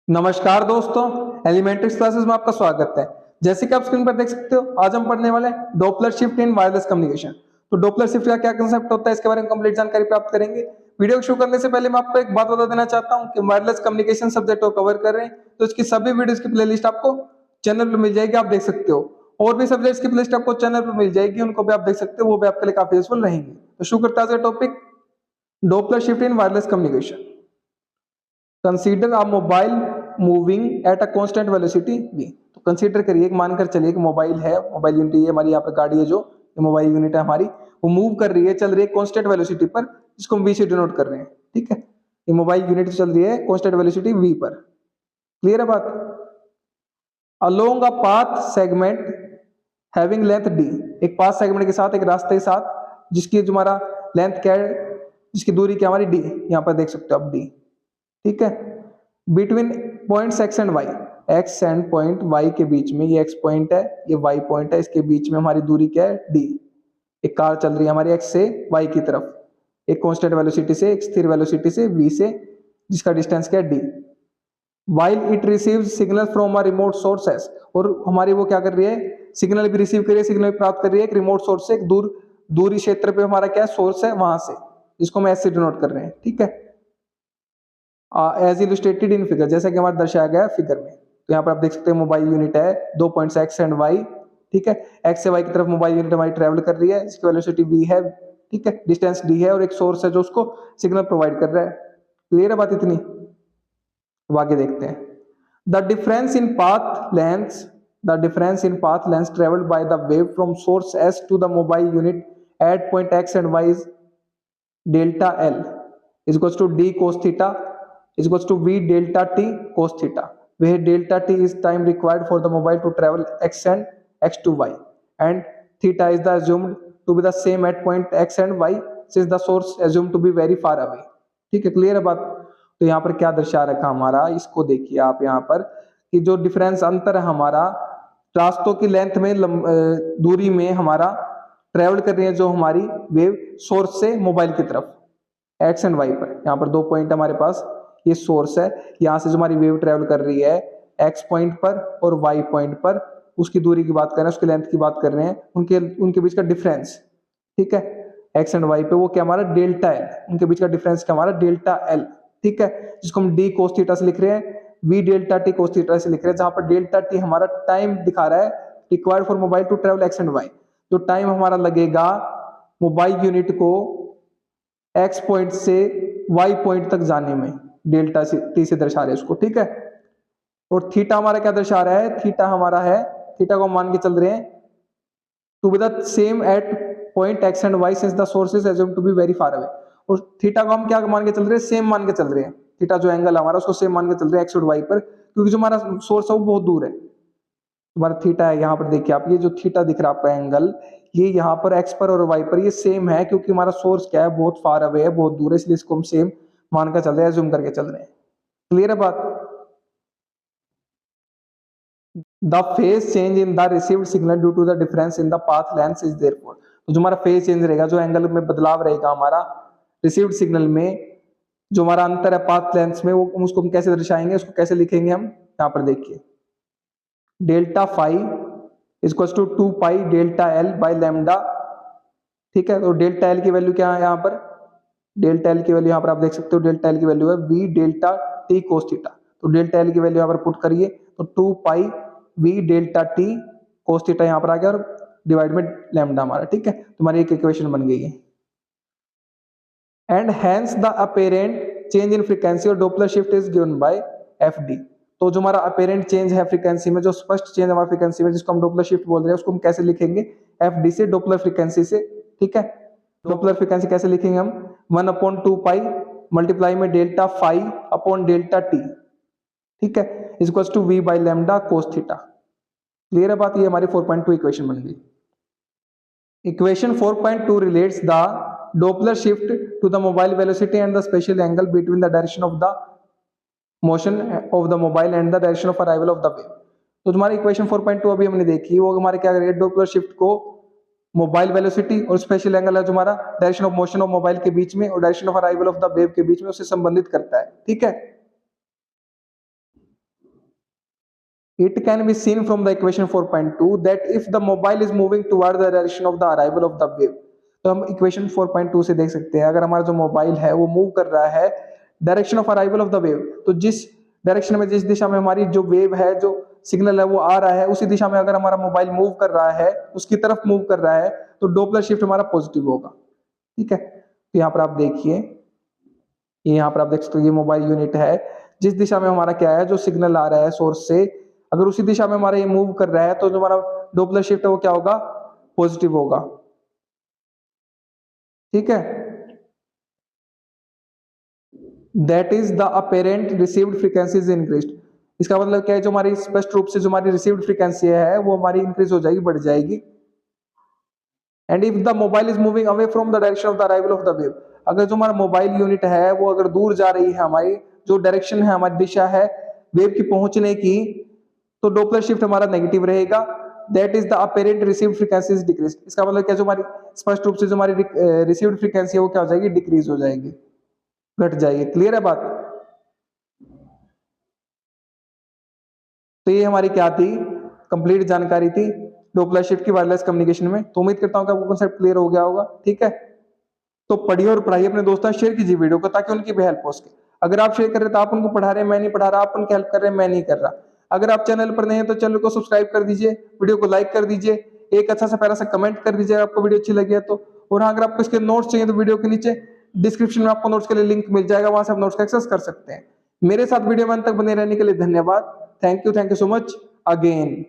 नमस्कार दोस्तों, एलिमेंट्रिक्स क्लासेस में आपका स्वागत है। जैसे कि आप स्क्रीन पर देख सकते हो, आज हम पढ़ने वाले हैं Doppler shift in wireless communication. तो डॉपलर शिफ्ट का क्या कंसेप्ट होता है, इसके बारे में कंप्लीट जानकारी प्राप्त करेंगे। वीडियो शुरू करने से पहले मैं आपको एक बात बता देना चाहता हूं कि वायरलेस कम्युनिकेशन सब्जेक्ट को कवर कर रहे हैं, तो इसकी सभी वीडियोस की प्लेलिस्ट आपको चैनल पर मिल जाएगी, आप देख सकते हो। और भी सब्जेक्ट्स की प्लेलिस्ट आपको चैनल पर मिल जाएगी, उनको भी आप देख सकते हो, वो भी आपके लिए काफी यूजफुल रहेंगे। तो शुरू करते हैं आज का topic, Doppler shift in wireless communication. Consider a mobile moving at a constant velocity v। तो कंसीडर करिए, मानकर चलिए कि मोबाइल है, मोबाइल यूनिट ये हमारी यहाँ पर गाड़ी है, जो ये मोबाइल यूनिट है हमारी, वो मूव कर रही है, चल रही है कांस्टेंट वेलोसिटी पर, जिसको हम v से डिनोट कर रहे हैं। ठीक है, ये मोबाइल यूनिट चल रही है कांस्टेंट वेलोसिटी v पर। क्लियर है बात। Along a path segment having length d, एक पाथ सेगमेंट के साथ, एक रास्ते के साथ, जिसकी जो हमारा लेंथ क्या है, जिसकी दूरी क्या हमारी d, यहाँ पर देख सकते हो आप d। ठीक है, between points X and Y, X and point Y के बीच में, ये एक्स पॉइंट है, ये वाई पॉइंट है, इसके बीच में हमारी दूरी क्या है, डी। एक कार चल रही है हमारी एक्स से वाई की तरफ, एक कांस्टेंट वेलोसिटी से, एक स्थिर वेलोसिटी से वी से, जिसका डिस्टेंस क्या है D. While it receives signal from a remote source S, और हमारी वो क्या कर रही है, सिग्नल भी रिसीव कर रही है, सिग्नल भी प्राप्त कर रही है एक रिमोट सोर्स से, एक दूरी क्षेत्र पे हमारा क्या सोर्स है वहां से, जिसको हम एस से डिनोट कर रहे हैं। ठीक है, एज इलस्ट्रेटेड इन फिगर, जैसा कि हमारा दर्शाया गया है फिगर में। तो यहाँ पर आप देख सकते हैं मोबाइल यूनिट है, 2 पॉइंट्स एक्स एंड वाई। ठीक है, एक्स से वाई की तरफ मोबाइल यूनिट हमारी ट्रेवल कर रही है, इसकी वेलोसिटी v है। ठीक है, डिस्टेंस d है, और एक सोर्स है जो उसको सिग्नल प्रोवाइड कर रहा है। क्लियर है बात इतनी। अब आगे देखते हैं। The difference in path length, the difference in path length travelled by the wave from source s to the mobile unit at point x and y is delta l is equals to d cos theta is equals to v delta t cos theta, where delta t is time required for the mobile to travel x and x to y, and theta is the assumed to be the same at point x and y since the source assumed to be very far away। ठीक है, clear है बात। तो यहाँ पर क्या दर्शा रखा हमारा, इसको देखिए आप यहाँ पर, कि जो डिफरेंस अंतर है हमारा रास्तों की लेंथ में, दूरी में हमारा ट्रेवल कर रही है जो हमारी वेव सोर्स से मोबाइल की तरफ, एक्स एंड वाई पर। यहाँ पर 2 पॉइंट हमारे पास, ये सोर्स है, यहाँ से जो हमारी वेव ट्रेवल कर रही है एक्स पॉइंट पर और वाई पॉइंट पर, उसकी दूरी की बात कर रहे हैं, उसकी लेंथ की बात कर रहे हैं, उनके बीच का डिफरेंस। ठीक है, एक्स एंड वाई पे वो क्या हमारा डेल्टा एल, उनके बीच का डिफरेंस क्या हमारा डेल्टा एल। ठीक है, जिसको हम डी कोस थीटा से लिख रहे हैं, we delta T cos theta से लिख रहे हैं, जहां पर डेल्टा टी हमारा टाइम दिखा रहा है required for mobile to travel X and Y, जो टाइम हमारा लगेगा मोबाइल यूनिट को एक्स पॉइंट से वाई पॉइंट तक जाने में, डेल्टा से टी से दर्शा रहे हैं उसको। ठीक है, और थीटा हमारा क्या दर्शा रहा है, थीटा हमारा है, थीटा को मान के चल रहे हैं to be the same at point X and Y since the source is assumed to be very far away. और थीटा को हम क्या मान के चल रहे हैं, सेम मान के चल रहे हैं, थीटा जो एंगल हमारा उसको सेम मान के चल रहे हैं एक्स और वाई पर, क्योंकि जो हमारा सोर्स है वो बहुत दूर है। हमारा थीटा है, यहाँ पर देखिए आप, ये जो थीटा दिख रहा है आपका एंगल, ये यहाँ पर एक्स पर और वाई पर ये सेम है, क्योंकि हमारा सोर्स क्या है, बहुत फार अवे है, बहुत दूर है, इसलिए इसको हम सेम मानकर चल रहे हैं, जूम करके चल रहे हैं। क्लियर है बात। The phase change in the received signal due to the difference in the path length is therefore, तो जो हमारा फेज चेंज रहेगा, जो एंगल में बदलाव रहेगा हमारा रिसीव्ड सिग्नल में, जो हमारा अंतर है पाथ लेंथ में, वो उसको हम कैसे दर्शाएंगे, उसको कैसे लिखेंगे हम, यहाँ पर देखिए, delta phi equal to 2 pi delta L by lambda. ठीक है, तो डेल्टा एल की वैल्यू क्या है यहाँ पर, डेल्टा एल की वैल्यू यहाँ पर आप देख सकते हो, डेल्टा एल की वैल्यू है V delta T cos theta. तो डेल्टा एल की वैल्यू यहाँ पर पुट करिए, तो 2 pi V delta T cos theta यहाँ पर आ गया, और डिवाइड में लैम्डा हमारा। ठीक है, तुम्हारी एक इक्वेशन बन गई है। And hence the apparent change in frequency और Doppler shift is given by F D. तो जो हमारा अपेरेंट चेंज है फ्रीक्वेंसी में, जो स्पष्ट चेंज हमारा फ्रीक्वेंसी में, जिसको हम डॉपलर शिफ्ट बोल रहे हैं, उसको हम कैसे लिखेंगे, एफ डी से, डॉपलर फ्रीक्वेंसी से। ठीक है, डॉपलर फ्रीक्वेंसी कैसे लिखेंगे हम, 1/2 पाई मल्टीप्लाई में delta phi upon delta T, ठीक है, is equal to V by lambda cos theta. Clear है बात, ये हमारी 4.2 इक्वेशन बन गई। Equation 4.2 relates the Doppler shift to the mobile velocity and the special angle between the direction of the motion of the mobile and the direction of arrival of the wave. तो तुम्हारी equation 4.2 अभी हमने देखी, वो हमारे क्या करेगा, Doppler shift को मोबाइल वेलोसिटी और स्पेशल एंगल है जो हमारा direction of motion of mobile के बीच में और direction of arrival of the wave के बीच में, उससे संबंधित करता है। ठीक है, It can be seen from the equation 4.2 that if the mobile is moving toward the direction of the arrival of the wave, तो हम इक्वेशन 4.2 से देख सकते हैं अगर हमारा जो मोबाइल है वो मूव कर रहा है direction of arrival of the wave, तो जिस डायरेक्शन में जिस दिशा में हमारी जो वेव है जो सिग्नल है वो आ रहा है उसी दिशा में अगर हमारा मोबाइल मूव कर रहा है उसकी तरफ मूव कर रहा है तो डोपलर शिफ्ट हमारा पॉजिटिव होगा। ठीक है, तो यहाँ पर आप देखिए, ये यहाँ पर आप देख सकते हो ये मोबाइल यूनिट है, जिस दिशा में हमारा क्या है जो सिग्नल आ रहा है सोर्स से अगर उसी दिशा में हमारा ये मूव कर रहा है तो जो हमारा डोपलर शिफ्ट है वो क्या होगा, पॉजिटिव होगा। ठीक है, that is the apparent received frequency is increased, इसका मतलब क्या है जो हमारी स्पष्ट रूप से जो हमारी रिसीव्ड फ्रीक्वेंसी है वो हमारी इंक्रीज हो जाएगी, बढ़ जाएगी। And if the mobile is moving away from the direction of the arrival of the wave, अगर जो हमारा मोबाइल यूनिट है वो अगर दूर जा रही है, हमारी जो डायरेक्शन है हमारी दिशा है वेव की पहुंचने की, तो डोपलर शिफ्ट हमारा नेगेटिव रहेगा। That is the apparent received frequency is decrease, इसका मतलब क्या जो हमारी स्पष्ट रूप से जो हमारी रिसीव्ड फ्रीक्वेंसी है वो क्या हो जाएगी, डिक्रीज हो जाएगी, घट जाएगी। क्लियर है बात? तो ये हमारी क्या थी, कंप्लीट जानकारी थी डोपलर शिफ्ट की वायरलेस कम्युनिकेशन में। तो उम्मीद करता हूं कि आपको कांसेप्ट क्लियर हो गया होगा। ठीक है, तो पढ़िए और पढ़ाइए अपने दोस्तों, शेयर कीजिए वीडियो को ताकि उनकी भी हेल्प हो सके। अगर आप शेयर कर रहे हैं तो आप उनको पढ़ा रहे हैं, मैं नहीं पढ़ा रहा, आप उनकी हेल्प कर रहे हैं, मैं नहीं कर रहा। अगर आप चैनल पर नहीं है तो चैनल को सब्सक्राइब कर दीजिए, वीडियो को लाइक कर दीजिए, एक अच्छा सा प्यारा सा कमेंट कर दीजिए अगर आपको वीडियो अच्छी लगी है तो। और हाँ, अगर आपको इसके नोट्स चाहिए तो वीडियो के नीचे डिस्क्रिप्शन में आपको नोट्स के लिए लिंक मिल जाएगा, वहां से आप नोट्स का एक्सेस कर सकते हैं। मेरे साथ वीडियो में अंत तक बने रहने के लिए धन्यवाद। Thank you so much again.